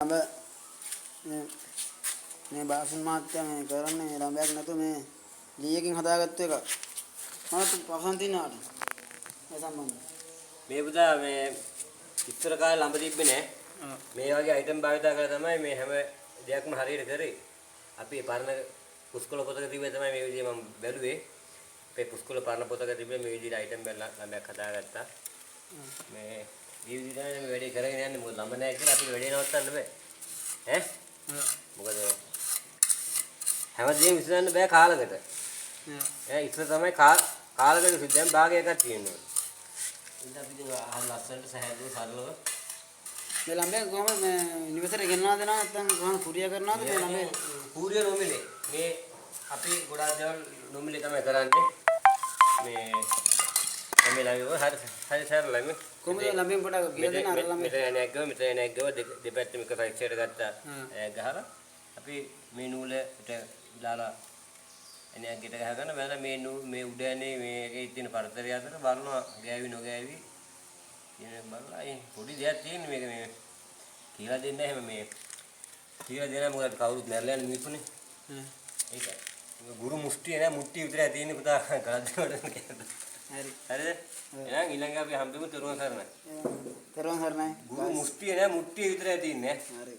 अब මේ බාසුන් මහත්තයා මේ කරන්නේ ළඹයක් නැතු මේ ලීයකින් හදාගත්ත එක. මම පසන් තියනවාට මේ සම්බන්ධ. මේ පුතා මේ ඉස්සර කාලේ ළඹ තිබ්බේ නෑ. මේ වගේ අයිටම් භාවිතා කරලා තමයි මේ හැම දෙයක්ම හරියට කරේ. අපි පරණ පුස්කොළ පොතක තිබ්බේ තමයි මේ විදිහේ මම බැලුවේ. අපේ පුස්කොළ පරණ පොතක තිබ්බේ මේ විදිහට අයිටම් බැලලා ළඹයක් හදාගත්තා. මේ විදිහට තමයි මේ වැඩේ කරගෙන යන්නේ. මොකද ළඹ නැහැ කියලා අපිට වැඩේ නවත්තන්න බෑ. ඈ? මොකද හැමදේම විසඳන්න බෑ කාලකට. ඈ ඉස්සර තමයි කාලකට විසඳ දැන් භාගයක්ක් තියෙනවා. ඉතින් අපි අහල ලස්සනට සහැල්ලුව සරලව මේ ළඹේ කොහමද මේ නිවසට ගෙන්නනවද නැත්නම් කොහොම කුරිය කරනවද මේ ළඹේ? කුරිය නොමිලේ. මේ අපි ගොඩාක් දේවල් නොමිලේ තමයි කරන්නේ. මේ ළඹේ හරි සරලයි මේ. කොහොමද ළඹෙන් පොඩක් ගිය දෙන අර ළඹේ? මෙතන එනක් ගව දෙපැත්තම එක සයිඩ් එකට ගත්තා. ගහලා අපි මේ නූලට දාලා එනක් ගෙට ගහගෙන මේ උඩ යන්නේ මේකේ තියෙන පරතරය අතර බලනවා ගෑවි නොගෑවි කියන බලලා ඒ පොඩි දෙයක් තියෙන මේක මේ කියලා දෙන්න එහෙම මේ කියලා දෙන්න මොකද කවුරුත් මැරලා යන මිනිස්සුනේ. ඒකයි. ගුරු මුෂ්ටිය නෑ මුට්ටිය විතරයි තියෙන්නේ පුතා කරද්දවට කියන්න. හරි. හරිද? එහෙනම් ඊළඟ අපි හම්බෙමු තරුවන් සරණයි. තරුවන් සරණයි. ගුරු මුෂ්ටිය නෑ මුට්ටිය විතරයි තියෙන්නේ. හරි.